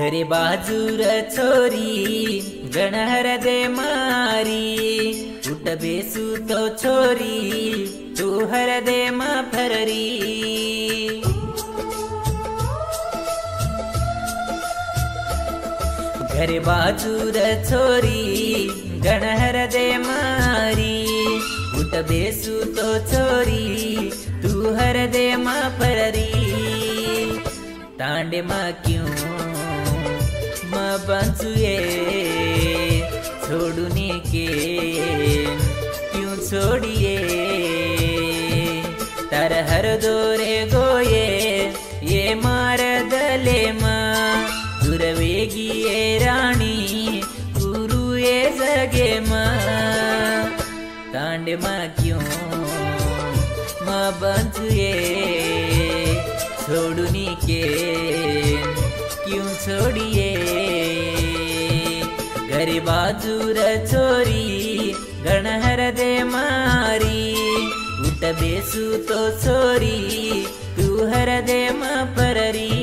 घरे बाजूर छोरी गणहर दे मारी उठ बेसू तो छोरी तू हर दे फररी। घरे बाजूर छोरी गणहर दे मारी उठ बेसू तो छोरी तू हर दे फररी। तांडे माँ क्यों माँ बंसुए छोड़ने के क्यों छोड़िए तर हर दोरे गोये ये मार दले माँ दुर्वेगी ये रानी गुरु ये जगे माँ। तांडे माँ क्यों माँ बंसुए छोड़ने के क्यों छोड़िए घरे बाजूर छोरी गणहर दे मारी उठ बेसू तो छोरी तू हर दे पररी।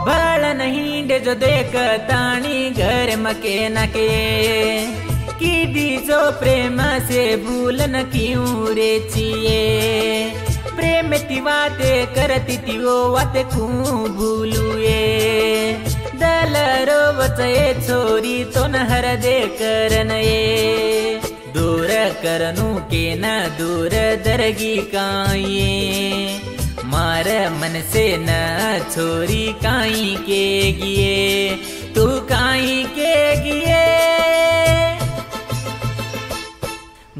बाल नहीं डे जो देख तानी घर मके नके की दीजो प्रेम से भूल न क्यों रे चिए प्रेम ती वाते करती ती वो वाते क्यों भूलुए दल रोवचे छोरी तो न हर दे करन ये दूर करनु के न दूर दरगी काये मार मन से न छोरी काई के गिए तू काई के गिए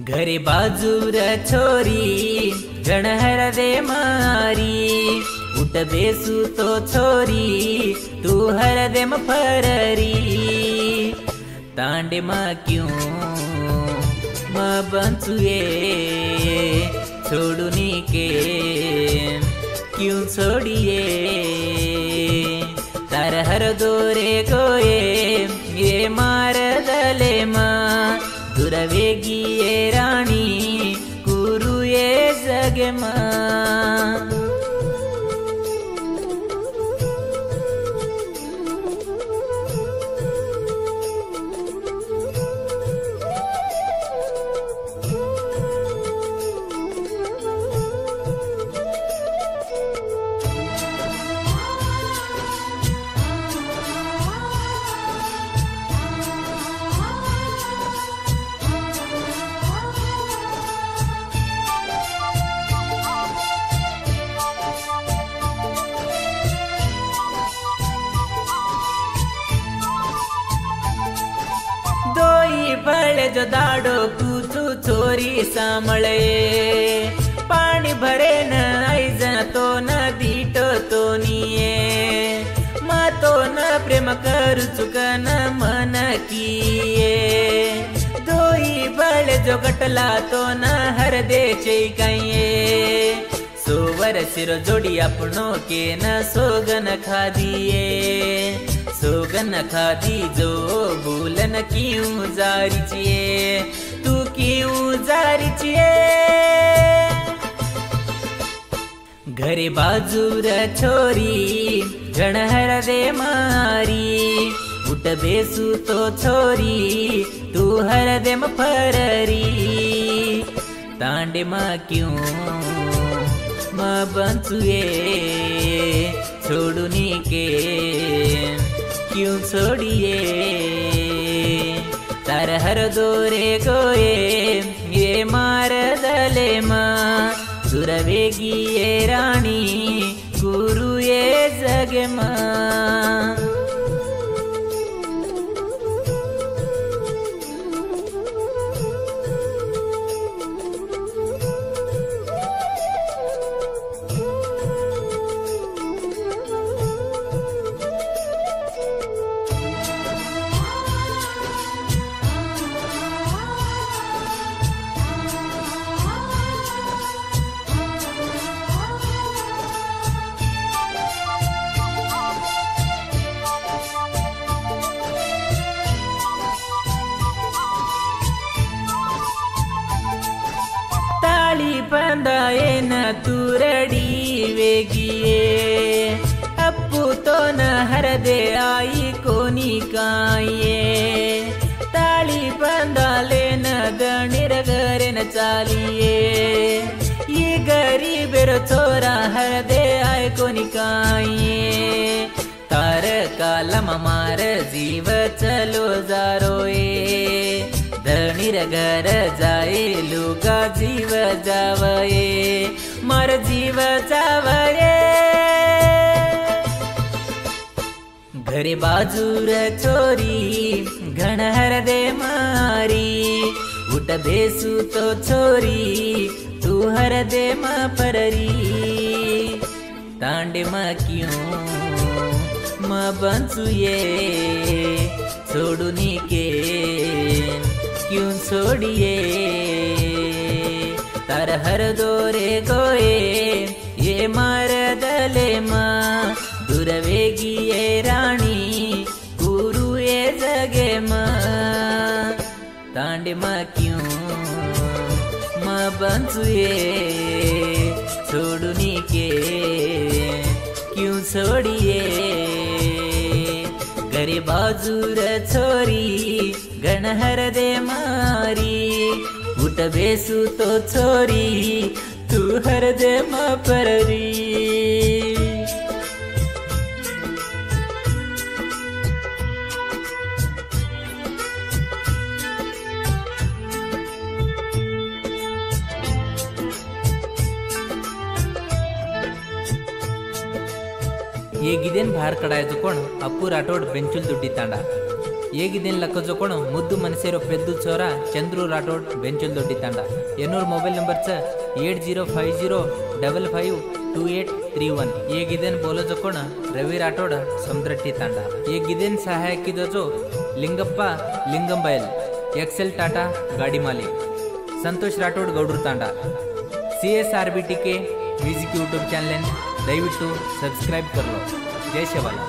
घरे बाजूर छोरी गणहर दे मारी उठ बेसू तो छोरी तू हर दे फररी। तांडे माँ क्यों माँ बंसुए छोड़ने के क्यों छोड़िए तार हर दोरे गोये ये मार दले माँ दुर्वेगी ये रानी गुरु ये जगे माँ। बड़े जो दाड़ो पूछू छोरी सामले पानी भरे न आइज तो न दीटो तो निये माँ तो न प्रेम कर चुक न मन किए दोई बड़े जो गटला तो न हर दे चैकाइए सोवर सिर जोड़ी अपनों के न सोगन खा दिए सोगन खादी जो भूलन क्यों जारी चिए तू क्यों जारी चिए घरे बाजूर छोरी गणहर दे मारी उठ बेसू तो छोरी तू हर दे फररी। तांडे माँ क्यों माँ बंसुए छोड़ने के क्यों छोड़िए तार हर दोरे गोये ये मार दले माँ दुर्वेगी ये रानी गुरु ये जगे माँ। बांधाए न तुरड़ी वेगिए अप्पू तो न हर दे आई कोनी काये ताली बांधाले न गणिर घरे न चालिए ये गरीबेरो छोरा हर दे आए कोनी काये तार कालम मार जीव चलो जारोए धणीर घर जाए लुगा जीव जावये मार जीव जावये घरे बाजूर छोरी घण हर दे मारी उठ बेसू तो छोरी तू हर दे मा पररी तांडे मा क्यों मा बंसुये छोड़ुनी के क्यों छोड़िए तार हर दोरे गोए ये मार दले माँ दुरवेगी ये रानी गुरु ये जगे माँ तांडे माँ क्यों माँ बंसुए छोड़ुनी के क्यों छोड़िए घरे बाजूर छोरी गण हर दे मारी उठ बेसू तो छोरी तू हर दे मा पररी ಏಗಿದೇನ್ ಬಾರ್ ಕಡಾಯ್ದು ಕೊಣ ಅಪ್ಪು ರಾಠೋಡ್ ಬೆಂಚುಲ್ ದುಡ್ಡಿ ತಾಂಡ ಏಗಿದೇನ್ ಲಕ್ಕಜು ಕೊಣ ಮುದ್ದು ಮನಸೇರೋ ಪೆದ್ದು ಚೋರ ಚಂದ್ರು ರಾಠೋಡ್ ಬೆಂಚುಲ್ ದುಡ್ಡಿ ತಾಂಡ ಎನ್ನೂರ್ ಮೊಬೈಲ್ ನಂಬರ್ 8050552831 ಏಗಿದೇನ್ ಬೋಲೋಜು ಕೊಣ ರವಿ ರಾಠೋಡ್ ಸಮದ್ರಟ್ಟಿ ತಾಂಡ ಏಗಿದೇನ್ ಸಹಾಯಕಿದೋಜು ಲಿಂಗಪ್ಪ ಲಿಂಗಂಬಯಲ್ ಎಕ್ಸೆಲ್ ಟಾಟಾ ಗಾಡಿ ಮಾಲಿಕ್ ಸಂತೋಷ್ ರಾಠೋಡ್ ಗೌಡ್ರು ತಾಂಡ CSRBTK म्यूजिक यूट्यूब चैनल दयविಟ್ಟು सब्सक्राइब कर लो। जय शिवाला।